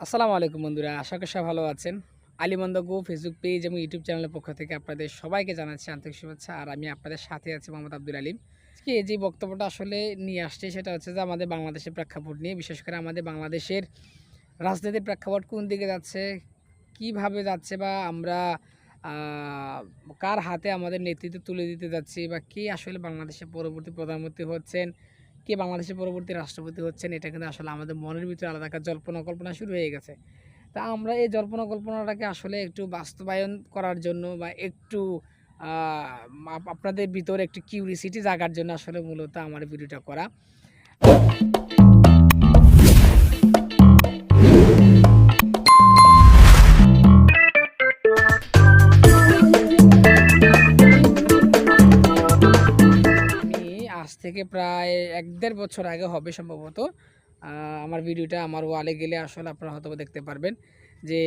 আসসালামু আলাইকুম বন্ধুরা, আশা করি সবাই ভালো আছেন। আলিমন্দ গো ফেসবুক পেজ এবং ইউটিউব চ্যানেলের পক্ষ থেকে আপনাদের সবাইকে জানাচ্ছি আন্তরিক শুভেচ্ছা। আর আমি আপনাদের সাথে আছি মোহাম্মদ আব্দুল আলিম। আজকে যে বক্তব্যটা আসলে নিয়ে আসছি সেটা হচ্ছে যে আমাদের বাংলাদেশের প্রেক্ষাপট নিয়ে, বিশেষ করে আমাদের বাংলাদেশের রাজনীতির প্রেক্ষাপট কোন দিকে যাচ্ছে, কিভাবে যাচ্ছে, বা আমরা কার হাতে আমাদের নেতৃত্ব তুলে দিতে যাচ্ছি, বা কে আসলে বাংলাদেশের পরবর্তী প্রধানমন্ত্রী হচ্ছেন, কে বাংলাদেশের পরবর্তী রাষ্ট্রপতি হচ্ছেন, এটা কিন্তু আসলে আমাদের মনের ভিতরে আলাদা একটা জল্পনা কল্পনা শুরু হয়ে গেছে। তা আমরা এই জল্পনা কল্পনাটাকে আসলে একটু বাস্তবায়ন করার জন্য, বা একটু আপনাদের ভিতরে একটু কিউরিসিটি জাগার জন্য আসলে মূলত আমার ভিডিওটা করা। আমি আজ থেকে প্রায় ১-১.৫ বছর আগে হবে সম্ভবত, আমার ভিডিওটা আমার ওয়ালে গেলে আসলে আপনারা হয়তো দেখতে পারবেন যে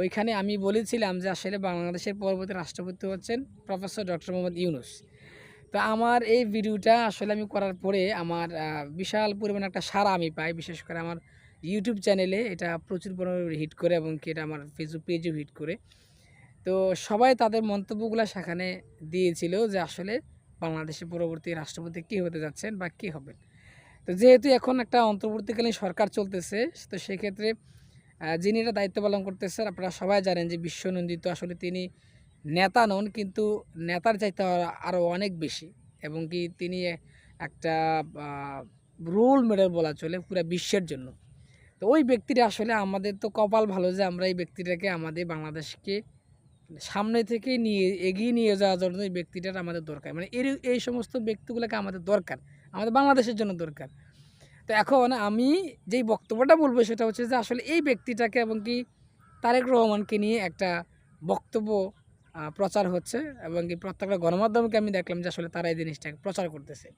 ওইখানে আমি বলেছিলাম যে আসলে বাংলাদেশের পরবর্তী রাষ্ট্রপতি হচ্ছেন প্রফেসর ডক্টর মোহাম্মদ ইউনূস। তো আমার এই ভিডিওটা আসলে আমি করার পরে আমার বিশাল পরিমাণে একটা সাড়া আমি পাই। বিশেষ করে আমার ইউটিউব চ্যানেলে এটা প্রচুর পরিমাণে হিট করে, এবং কি এটা আমার ফেসবুক পেজেও হিট করে। তো সবাই তাদের মন্তব্যগুলো সেখানে দিয়েছিল যে আসলে বাংলাদেশের পরবর্তী রাষ্ট্রপতি কে হতে যাচ্ছেন বা কে হবেন। তো যেহেতু এখন একটা অন্তর্বর্তীকালীন সরকার চলতেছে, তো সেক্ষেত্রে যিনি এটা দায়িত্ব পালন করতেছেন আপনারা সবাই জানেন যে বিশ্বনন্দিত আসলে তিনি নেতা নন, কিন্তু নেতার চাইতে আরও অনেক বেশি, এবং কি তিনি একটা রোল মডেল বলা চলে পুরা বিশ্বের জন্য। তো ওই ব্যক্তিটা আসলে আমাদের তো কপাল ভালো যে আমরা এই ব্যক্তিটাকে আমাদের বাংলাদেশকে সামনে থেকে নিয়ে এগিয়ে নিয়ে যাওয়ার জন্য এই ব্যক্তিটার আমাদের দরকার। মানে এই সমস্ত ব্যক্তিগুলোকে আমাদের দরকার, আমাদের বাংলাদেশের জন্য দরকার। তো এখন আমি যেই বক্তব্যটা বলবো সেটা হচ্ছে যে আসলে এই ব্যক্তিটাকে এবং কি তারেক রহমানকে নিয়ে একটা বক্তব্য প্রচার হচ্ছে, এবং কি প্রত্যেকটা গণমাধ্যমকে আমি দেখলাম যে আসলে তারা এই জিনিসটাকে প্রচার করতেছে।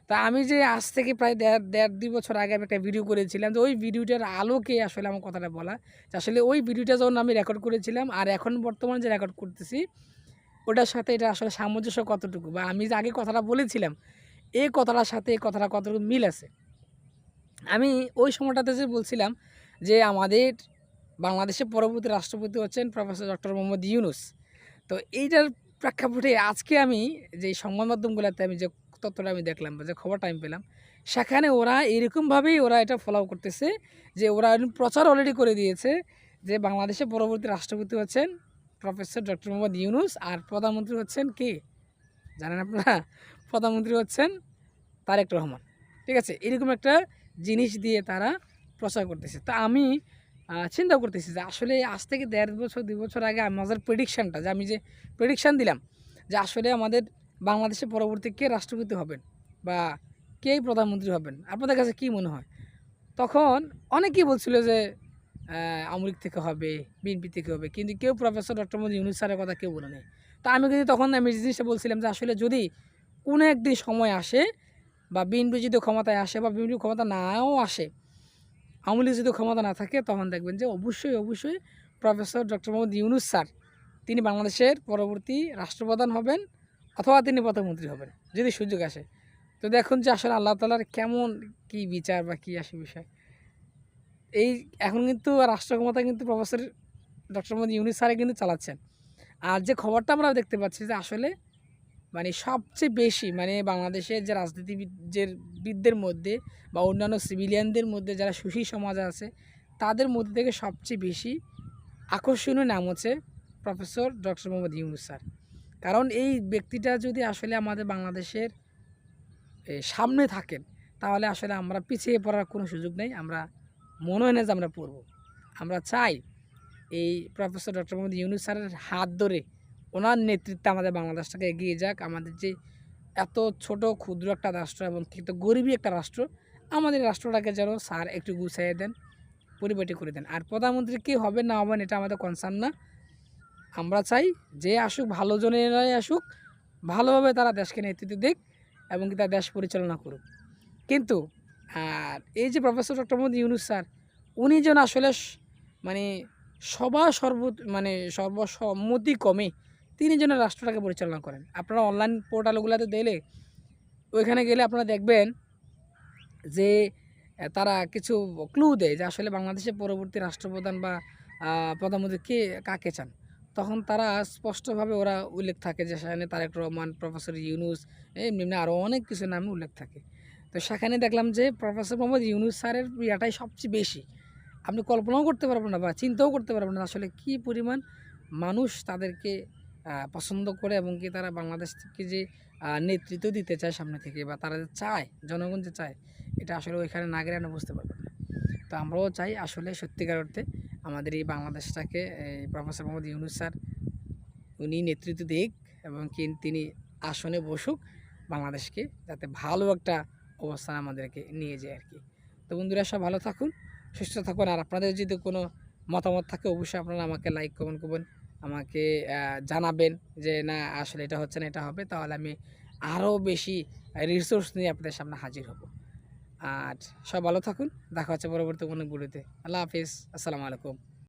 তা আমি যে আজ থেকে প্রায় দেড়-দুই বছর আগে আমি একটা ভিডিও করেছিলাম, যে ওই ভিডিওটার আলোকে আসলে আমার কথাটা বলা, যে আসলে ওই ভিডিওটা যখন আমি রেকর্ড করেছিলাম আর এখন বর্তমানে যে রেকর্ড করতেছি ওটার সাথে এটা আসলে সামঞ্জস্য কতটুকু, বা আমি যে আগে কথাটা বলেছিলাম এই কথাটার সাথে এই কথাটা কতটুকু মিল আছে। আমি ওই সময়টাতে যে বলছিলাম যে আমাদের বাংলাদেশের পরবর্তী রাষ্ট্রপতি হচ্ছেন প্রফেসর ডক্টর মোহাম্মদ ইউনূস। তো এইটার প্রেক্ষাপটে আজকে আমি যে সংবাদ মাধ্যমগুলোতে আমি যে তথ্যটা আমি দেখলাম বা যে খবরটা আমি পেলাম, সেখানে ওরা এরকমভাবেই ওরা এটা ফলো করতেছে যে ওরা প্রচার অলরেডি করে দিয়েছে যে বাংলাদেশের পরবর্তী রাষ্ট্রপতি হচ্ছেন প্রফেসর ডক্টর মোহাম্মদ ইউনূস, আর প্রধানমন্ত্রী হচ্ছেন কে জানেন আপনারা? প্রধানমন্ত্রী হচ্ছেন তারেক রহমান। ঠিক আছে? এরকম একটা জিনিস দিয়ে তারা প্রচার করতেছে। তো আমি চিন্তা করতেছি যে আসলে আজ থেকে ১.৫ বছর ২ বছর আগে আমাদের প্রেডিকশানটা, যে আমি যে প্রেডিকশান দিলাম যে আসলে আমাদের বাংলাদেশের পরবর্তী কে রাষ্ট্রপতি হবেন বা কেই প্রধানমন্ত্রী হবেন, আপনাদের কাছে কী মনে হয়? তখন অনেকেই বলছিল যে আওয়ামী লীগ থেকে হবে, বিএনপি থেকে হবে, কিন্তু কেউ প্রফেসর ডক্টর মোহাম্মদ ইউনূস স্যারের কথা কেউ বলে নাই। তো আমি কিন্তু তখন আমি যে জিনিসটা বলছিলাম যে আসলে যদি কোনো একদিন সময় আসে বা বিএনপি যদি ক্ষমতায় আসে বা বিএনপি ক্ষমতা নাও আসে, আওয়ামী লীগ যদি ক্ষমতা না থাকে, তখন দেখবেন যে অবশ্যই professor doctor Mohammad Yunus sir তিনি বাংলাদেশের পরবর্তী রাষ্ট্রপ্রধান হবেন, অথবা তিনি প্রধানমন্ত্রী হবেন যদি সুযোগ আসে। তো দেখুন যে আসলে আল্লাহ তাআলার কেমন কী বিচার বা কী আসে বিষয়। এই এখন কিন্তু রাষ্ট্র ক্ষমতা কিন্তু প্রফেসর ডক্টর মোহাম্মদ ইউনূস স্যারে কিন্তু চালাচ্ছেন। আর যে খবরটা আমরা দেখতে পাচ্ছি যে আসলে মানে সবচেয়ে বেশি মানে বাংলাদেশের যে বিদদের মধ্যে বা অন্যান্য সিভিলিয়ানদের মধ্যে যারা সুশীল সমাজ আছে, তাদের মধ্যে থেকে সবচেয়ে বেশি আকর্ষণীয় নাম হচ্ছে professor doctor Mohammad Yunus sir. কারণ এই ব্যক্তিটা যদি আসলে আমাদের বাংলাদেশের সামনে থাকেন, তাহলে আসলে আমরা পিছিয়ে পড়ার কোনো সুযোগ নেই। আমরা মনে হয় না যে আমরা পড়ব। আমরা চাই এই প্রফেসর ডক্টর মোহাম্মদ ইউনূস স্যারের হাত ধরে ওনার নেতৃত্বে আমাদের বাংলাদেশটাকে এগিয়ে যাক। আমাদের যে এত ছোট ক্ষুদ্র একটা রাষ্ট্র এবং কিন্তু গরিবই একটা রাষ্ট্র, আমাদের রাষ্ট্রটাকে যেন স্যার একটু গুছিয়ে দেন, পরিপাটি করে দেন। আর প্রধানমন্ত্রী কে হবেন না হবেন এটা আমাদের কনসার্ন না। আমরা চাই যে আসুক, ভালো জনেরাই আসুক, ভালোভাবে তারা দেশকে নেতৃত্ব দিক এবং কি তার দেশ পরিচালনা করুক। কিন্তু আর এই যে professor doctor Mohammad Yunus sir, উনি যেন আসলে মানে মানে সর্বসম্মতিক্রমে তিনি যেন রাষ্ট্রটাকে পরিচালনা করেন। আপনারা অনলাইন পোর্টালগুলোতে ওইখানে গেলে আপনারা দেখবেন যে তারা কিছু ক্লু দেয় যে আসলে বাংলাদেশের পরবর্তী রাষ্ট্রপ্রধান বা প্রধানমন্ত্রী কাকে চান, তখন তারা স্পষ্টভাবে ওরা উল্লেখ থাকে যে সেখানে তারেক রহমান, প্রফেসর ইউনূস, এমনি এমনি আরও অনেক কিছু নামে উল্লেখ থাকে। তো সেখানে দেখলাম যে প্রফেসর মোহাম্মদ ইউনূস স্যারের ইয়াটাই সবচেয়ে বেশি। আপনি কল্পনাও করতে পারবেন না বা চিন্তাও করতে পারবেন না আসলে কী পরিমাণ মানুষ তাদেরকে পছন্দ করে, এবং কি তারা বাংলাদেশকে যে নেতৃত্ব দিতে চায় সামনে থেকে, বা তারা যে চায়, জনগণ যে চায়, এটা আসলে ওইখানে না গেলে না বুঝতে পারবেন না। তো আমরাও চাই আসলে সত্যিকার অর্থে আমাদের এই বাংলাদেশটাকে এই প্রফেসর মোহাম্মদ ইউনূস স্যার উনি নেতৃত্ব দিক, এবং কি তিনি আসনে বসুক, বাংলাদেশকে যাতে ভালো একটা অবস্থান আমাদেরকে নিয়ে যায় আর কি। তো বন্ধুরা, সব ভালো থাকুন, সুস্থ থাকুন। আর আপনাদের যদি কোনো মতামত থাকে অবশ্যই আপনারা আমাকে লাইক কমেন্ট করবেন, আমাকে জানাবেন যে না আসলে এটা হচ্ছে না, এটা হবে, তাহলে আমি আরও বেশি রিসোর্স নিয়ে আপনাদের সামনে হাজির হব। আর সব ভালো থাকুন, দেখা হচ্ছে পরবর্তী কোনো ভিডিওতে। আল্লাহ হাফিজ, আসসালামু আলাইকুম।